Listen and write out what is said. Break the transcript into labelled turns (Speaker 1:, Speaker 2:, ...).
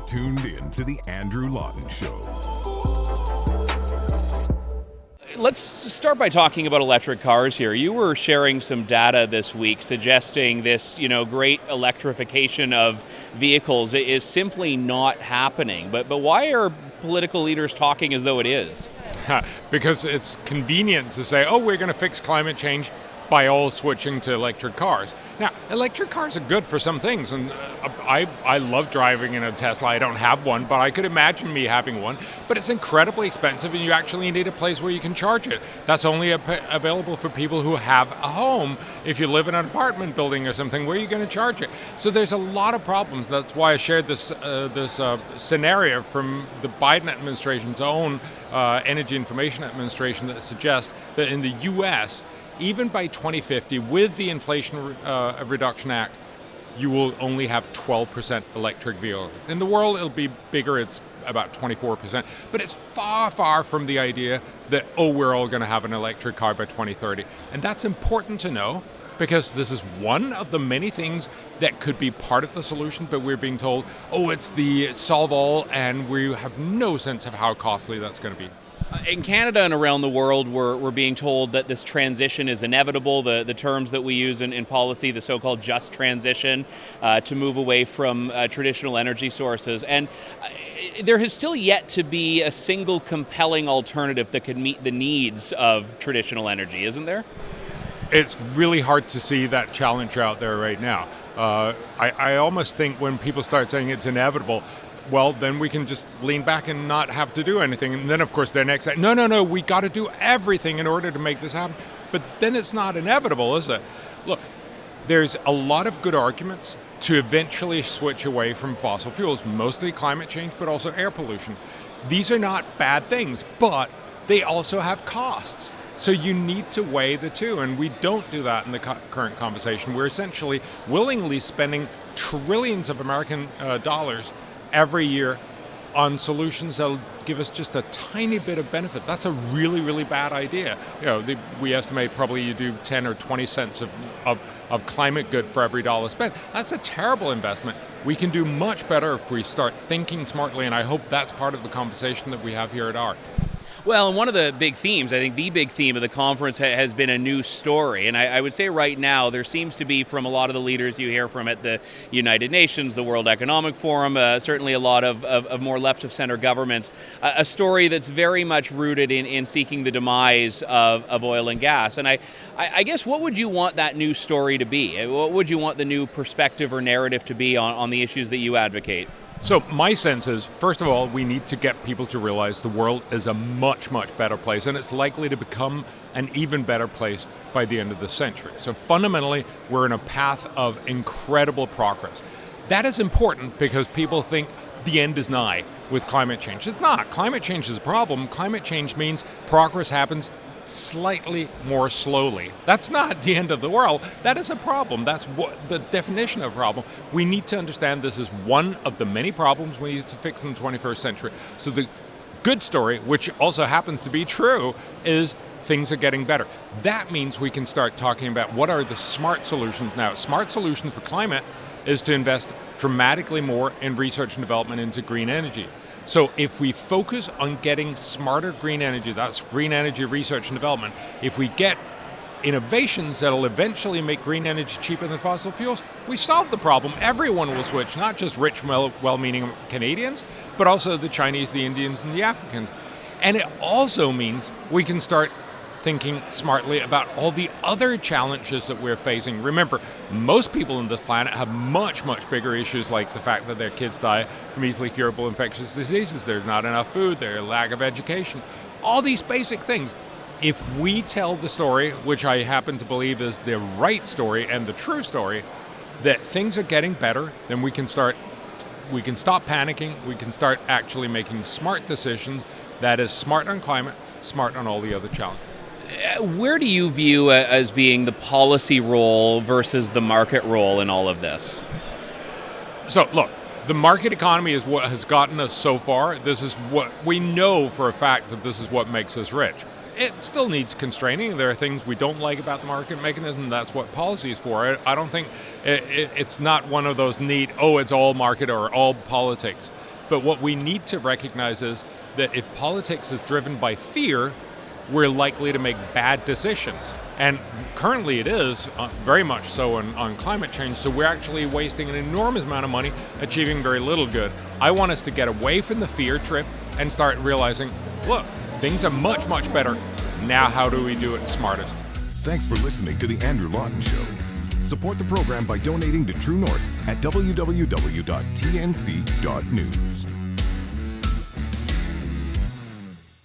Speaker 1: tuned in to The Andrew Lawton Show.
Speaker 2: Let's start by talking about electric cars here. You were sharing some data this week suggesting this, great electrification of vehicles is simply not happening. But why are political leaders talking as though it is?
Speaker 3: Because it's convenient to say, we're going to fix climate change by all switching to electric cars. Now, electric cars are good for some things, and I love driving in a Tesla. I don't have one, but I could imagine me having one. But it's incredibly expensive, and you actually need a place where you can charge it. That's only available for people who have a home. If you live in an apartment building or something, where are you going to charge it? So there's a lot of problems. That's why I shared this scenario from the Biden administration's own Energy Information Administration that suggests that in the U.S., even by 2050, with the Inflation Reduction Act, you will only have 12% electric vehicles. In the world, it'll be bigger. It's about 24%. But it's far, far from the idea that, we're all going to have an electric car by 2030. And that's important to know, because this is one of the many things that could be part of the solution, but we're being told, it's the solve-all, and we have no sense of how costly that's going to be.
Speaker 2: In Canada and around the world, we're being told that this transition is inevitable. The terms that we use in policy, the so-called just transition, to move away from traditional energy sources. And there has still yet to be a single compelling alternative that could meet the needs of traditional energy, isn't there?
Speaker 3: It's really hard to see that challenge out there right now. I almost think when people start saying it's inevitable, well, then we can just lean back and not have to do anything. And then, of course, their next say, no, we got to do everything in order to make this happen. But then it's not inevitable, is it? Look, there's a lot of good arguments to eventually switch away from fossil fuels, mostly climate change, but also air pollution. These are not bad things, but they also have costs. So you need to weigh the two, and we don't do that in the current conversation. We're essentially willingly spending trillions of American dollars every year on solutions that'll give us just a tiny bit of benefit. That's a really, really bad idea. We estimate probably you do 10 or 20 cents of climate good for every dollar spent. That's a terrible investment. We can do much better if we start thinking smartly, and I hope that's part of the conversation that we have here at ARC.
Speaker 2: Well, and one of the big themes, I think the big theme of the conference has been a new story. And I would say right now there seems to be, from a lot of the leaders you hear from at the United Nations, the World Economic Forum, certainly a lot of more left-of-center governments, a story that's very much rooted in seeking the demise of oil and gas. And I guess what would you want that new story to be? What would you want the new perspective or narrative to be on the issues that you advocate?
Speaker 3: So my sense is, first of all, we need to get people to realize the world is a much, much better place, and it's likely to become an even better place by the end of the century. So fundamentally, we're in a path of incredible progress. That is important because people think the end is nigh with climate change. It's not. Climate change is a problem. Climate change means progress happens slightly more slowly. That's not the end of the world. That is a problem. That's what the definition of a problem. We need to understand this is one of the many problems we need to fix in the 21st century. So the good story, which also happens to be true, is things are getting better. That means we can start talking about what are the smart solutions now. Smart solution for climate is to invest dramatically more in research and development into green energy. So if we focus on getting smarter green energy, that's green energy research and development, if we get innovations that'll eventually make green energy cheaper than fossil fuels, we solve the problem. Everyone will switch, not just rich, well-meaning Canadians, but also the Chinese, the Indians, and the Africans. And it also means we can start thinking smartly about all the other challenges that we're facing. Remember, most people on this planet have much, much bigger issues, like the fact that their kids die from easily curable infectious diseases, there's not enough food, there's a lack of education, all these basic things. If we tell the story, which I happen to believe is the right story and the true story, that things are getting better, then we can stop panicking, we can start actually making smart decisions that is smart on climate, smart on all the other challenges.
Speaker 2: Where do you view as being the policy role versus the market role in all of this?
Speaker 3: So, look, the market economy is what has gotten us so far. This is what we know for a fact that this is what makes us rich. It still needs constraining. There are things we don't like about the market mechanism. That's what policy is for. I don't think it's not one of those neat, it's all market or all politics. But what we need to recognize is that if politics is driven by fear, we're likely to make bad decisions. And currently it is, very much so on climate change, so we're actually wasting an enormous amount of money achieving very little good. I want us to get away from the fear trip and start realizing, look, things are much, much better. Now how do we do it smartest?
Speaker 1: Thanks for listening to The Andrew Lawton Show. Support the program by donating to True North at www.tnc.news.